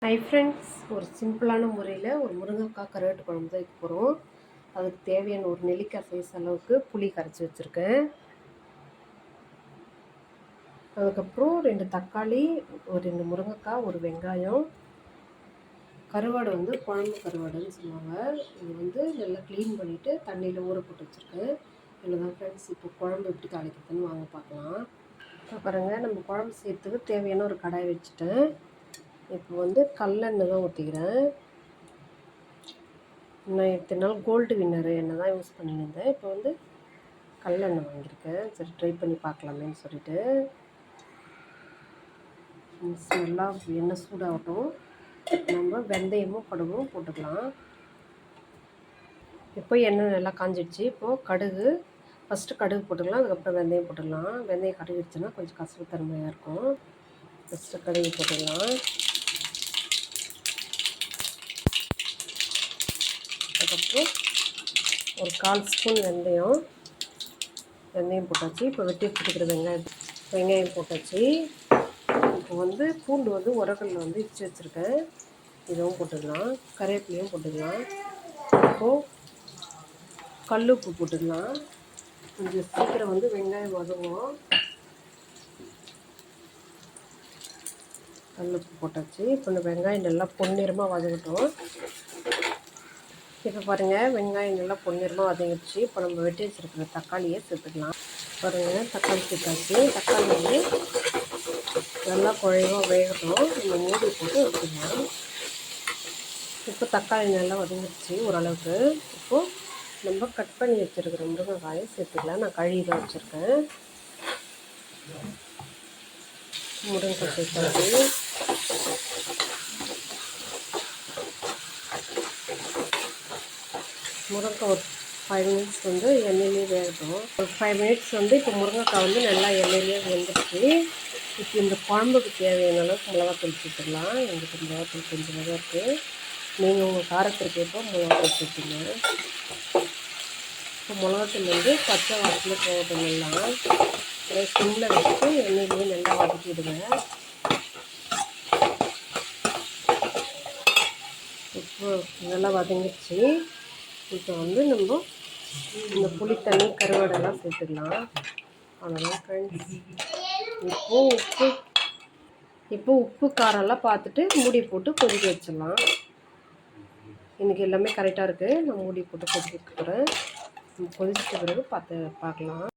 Hi friends, ஒரு சிம்பிளான முறையில் ஒரு முருங்கைக்காய் கருவாட்டு குழம்பு தான் வைக்க போகிறோம். அதுக்கு தேவையான ஒரு நெல்லிக்காய் சைஸ் அளவுக்கு புளி கரைச்சி வச்சுருக்கேன். அதுக்கப்புறம் 2 தக்காளி, ஒரு 2 முருங்கைக்காய், ஒரு வெங்காயம். கருவாடு வந்து குழம்பு கருவாடுன்னு சொல்லுவாங்க. இது நல்லா க்ளீன் பண்ணிவிட்டு தண்ணியில் ஊற போட்டு வச்சுருக்கேன். இதில் தான் ஃப்ரெண்ட்ஸ் இப்போ குழம்பு எப்படி தாளிக்கிறதுன்னு வாங்க பார்க்கலாம். இப்போ பாருங்கள், நம்ம குழம்பு செய்கிறதுக்கு தேவையான ஒரு கடாய் வச்சுட்டேன். இப்போ கல்லெண்ணெய் தான் ஊற்றிக்கிறேன். நான் இத்தனை நாள் கோல்டு வின்னர் எண்ணெய் தான் யூஸ் பண்ணியிருந்தேன். இப்போ கல்லெண்ணெய் வாங்கியிருக்கேன். சரி, ட்ரை பண்ணி பார்க்கலாமேன்னு சொல்லிட்டு நல்லா எண்ணெய் சூடாகட்டும். நம்ம வெந்தயமும் கடுகும் போட்டுக்கலாம். இப்போ எண்ணெய் நல்லா காஞ்சிடுச்சு. இப்போது கடுகு, ஃபஸ்ட்டு கடுகு போட்டுக்கலாம், அதுக்கப்புறம் வெந்தயம் போட்டுடலாம். வெந்தயம் கடுகுச்சுன்னா கொஞ்சம் கசப்பு தன்மையாக இருக்கும். ஃபஸ்ட்டு கடுகு போட்டுடலாம். அதுக்கப்புறம் ஒரு 1/4 ஸ்பூன் வெந்தயம் போட்டாச்சு. இப்போ வெட்டி வச்சுருக்கிற வெங்காயம் போட்டாச்சு. இப்போ பூண்டு உரக்கல்ல இடித்து வச்சுருக்கேன். இதுவும் போட்டுக்கலாம். கருவேப்பிலையும் போட்டுக்கலாம். இப்போது கல் உப்பு போட்டுக்கலாம். கொஞ்சம் சீக்கிரம் வெங்காயம் வதங்கும். கல் உப்பு போட்டாச்சு. இப்போ இந்த வெங்காயம் நல்லா பொன்னிறமாக வதங்கட்டும். இப்போ பாருங்கள், வெங்காயம் நல்லா பொன்னிறமாக வதங்கிடுச்சு. இப்போ நம்ம வெட்டி வச்சுருக்கிற தக்காளியை சேர்த்துக்கலாம். பாருங்கள், தக்காளி சேர்த்தாச்சு. தக்காளி நல்லா குழைவாக வேகட்டும். நம்ம மூடி போட்டு வச்சுக்கலாம். இப்போ தக்காளி நல்லா வதங்கிடுச்சு ஓரளவுக்கு. இப்போது நம்ம கட் பண்ணி வச்சுருக்கிற முருங்கைக்காயை சேர்த்துக்கலாம். நான் கழுவி தான் வச்சுருக்கேன். முருங்கைக்காய் சேர்த்தாச்சு. முருங்கைக்காய் ஒரு 5 மினிட்ஸ் எண்ணெயிலே வேகட்டும். ஒரு 5 மினிட்ஸ் இப்போ முருங்கைக்காய் நல்லா எண்ணெயிலே வெந்துடுச்சு. இப்போ இந்த குழம்புக்கு தேவையான அளவுக்கு மிளகாத்தூள் சேர்த்துக்கலாம். எங்களுக்கு மிளகாத்தூள் கொஞ்சம் தான் இருக்குது. நீங்கள் உங்கள் காரத்திற்கு ஏற்ப மிளகாத்தூள் சேர்த்துங்க. இப்போ மிளகாத்தூள் பச்சை வாசனை போகட்டும். எல்லாம் சிம்மில் வச்சுட்டு எண்ணெயிலேயே நல்லா வதக்கிடுங்க. இப்போ நல்லா வதங்கிடுச்சு. இப்போ நம்ம இந்த புளி தண்ணி கருவாடெல்லாம் சேர்த்துக்கலாம். அவ்வளோதான் ஃப்ரெண்ட்ஸ். இப்போ உப்பு காரம்லாம் பார்த்துட்டு மூடி போட்டு கொதிக்க வச்சிடலாம். இன்றைக்கி எல்லாமே கரெக்டாக இருக்குது. நான் மூடி போட்டு கொதிக்க போகிறேன். கொதிச்சிட்ட பிறகு பார்க்கலாம்.